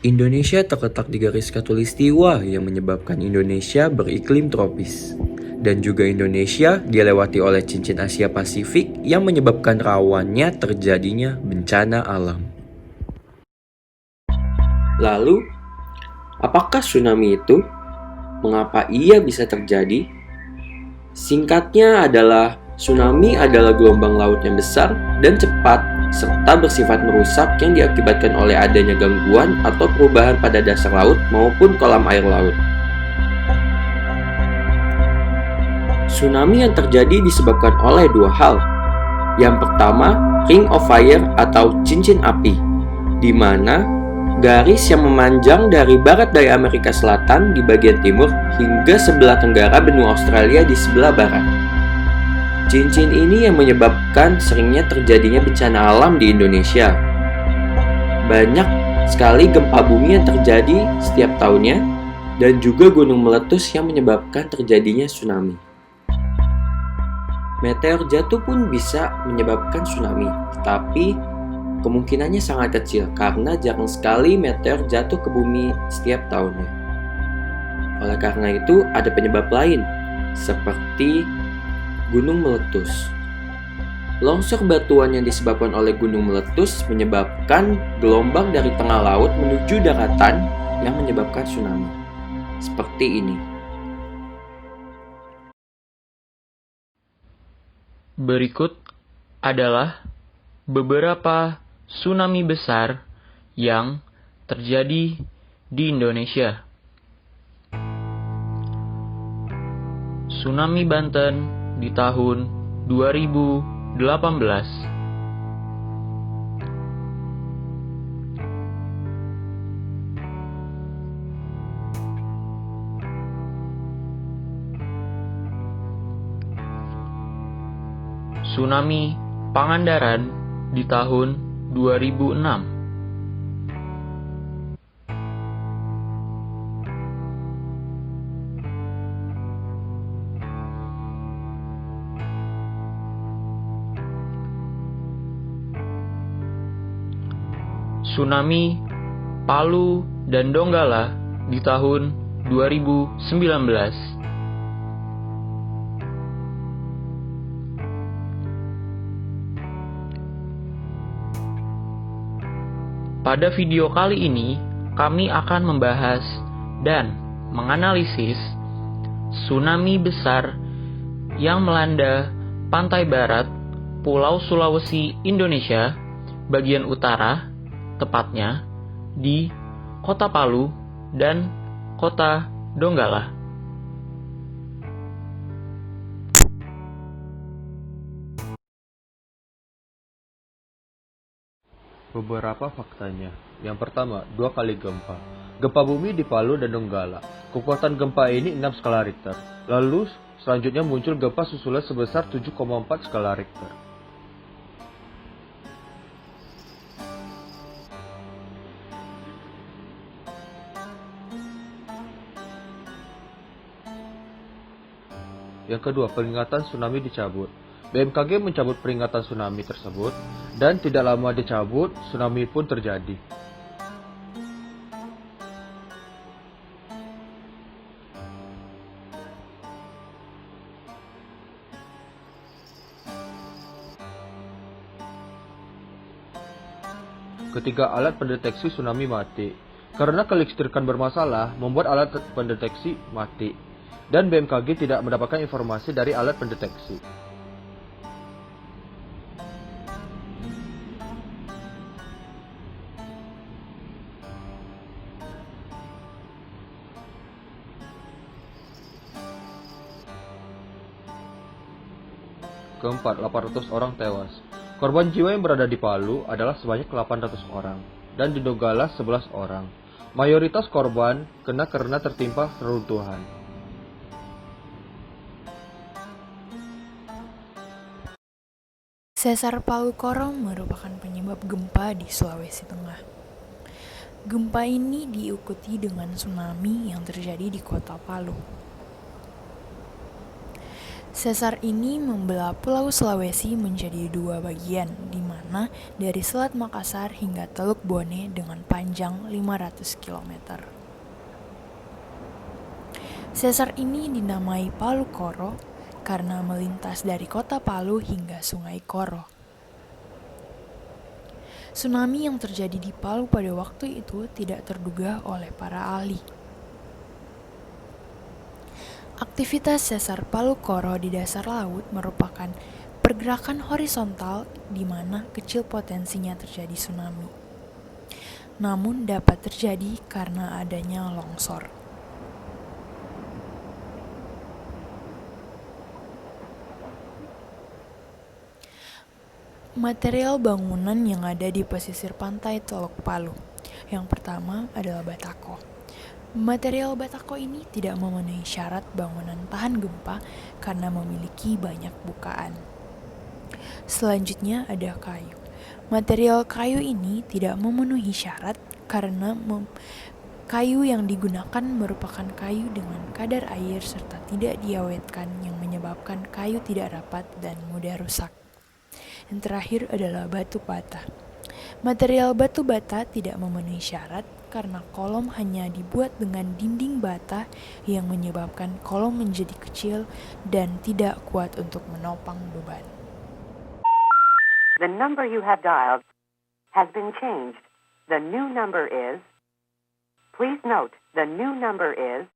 Indonesia terletak di garis khatulistiwa yang menyebabkan Indonesia beriklim tropis. Dan juga Indonesia dilewati oleh cincin Asia Pasifik yang menyebabkan rawannya terjadinya bencana alam. Lalu, apakah tsunami itu? Mengapa ia bisa terjadi? Singkatnya adalah, tsunami adalah gelombang laut yang besar dan cepat serta bersifat merusak yang diakibatkan oleh adanya gangguan atau perubahan pada dasar laut maupun kolam air laut. Tsunami yang terjadi disebabkan oleh dua hal. Yang pertama, Ring of Fire atau cincin api, di mana garis yang memanjang dari barat daya Amerika Selatan di bagian timur hingga sebelah tenggara benua Australia di sebelah barat. Cincin ini yang menyebabkan seringnya terjadinya bencana alam di Indonesia. Banyak sekali gempa bumi yang terjadi setiap tahunnya dan juga gunung meletus yang menyebabkan terjadinya tsunami. Meteor jatuh pun bisa menyebabkan tsunami, tapi kemungkinannya sangat kecil karena jarang sekali meteor jatuh ke bumi setiap tahunnya. Oleh karena itu, ada penyebab lain, seperti gunung meletus. Longsor batuan yang disebabkan oleh gunung meletus menyebabkan gelombang dari tengah laut menuju daratan yang menyebabkan tsunami. Seperti ini. Berikut adalah beberapa tsunami besar yang terjadi di Indonesia. Tsunami Banten di tahun 2018. Tsunami Pangandaran di tahun 2006. Tsunami Palu dan Donggala di tahun 2019. Pada video kali ini, kami akan membahas dan menganalisis tsunami besar yang melanda pantai barat Pulau Sulawesi, Indonesia, bagian utara, tepatnya di Kota Palu dan Kota Donggala. Beberapa faktanya. Yang pertama, 2 kali gempa. Gempa bumi di Palu dan Donggala. Kekuatan gempa ini 6 skala Richter. Lalu selanjutnya muncul gempa susulan sebesar 7,4 skala Richter. Yang kedua, peringatan tsunami dicabut. BMKG mencabut peringatan tsunami tersebut, dan tidak lama dicabut, tsunami pun terjadi. Ketiga, alat pendeteksi tsunami mati. Karena kelistrikan bermasalah, membuat alat pendeteksi mati, dan BMKG tidak mendapatkan informasi dari alat pendeteksi. Keempat, 800 orang tewas. Korban jiwa yang berada di Palu adalah sebanyak 800 orang, dan di Donggala 11 orang. Mayoritas korban kena karena tertimpa reruntuhan. Sesar Palu Koro merupakan penyebab gempa di Sulawesi Tengah. Gempa ini diikuti dengan tsunami yang terjadi di kota Palu. Sesar ini membelah Pulau Sulawesi menjadi 2 bagian, di mana mana dari Selat Makassar hingga Teluk Bone dengan panjang 500 km. Sesar ini dinamai Palu Koro karena melintas dari kota Palu hingga Sungai Koro. Tsunami yang terjadi di Palu pada waktu itu tidak terduga oleh para ahli. Aktivitas sesar Palu Koro di dasar laut merupakan pergerakan horizontal di mana kecil potensinya terjadi tsunami. Namun dapat terjadi karena adanya longsor. Material bangunan yang ada di pesisir pantai Teluk Palu. Yang pertama adalah batako. Material batako ini tidak memenuhi syarat bangunan tahan gempa karena memiliki banyak bukaan. Selanjutnya ada kayu. Material kayu ini tidak memenuhi syarat karena kayu yang digunakan merupakan kayu dengan kadar air serta tidak diawetkan yang menyebabkan kayu tidak rapat dan mudah rusak. Yang terakhir adalah batu bata. Material batu bata tidak memenuhi syarat karena kolom hanya dibuat dengan dinding bata yang menyebabkan kolom menjadi kecil dan tidak kuat untuk menopang beban. The number you have dialed has been changed. The new number is... Please note, the new number is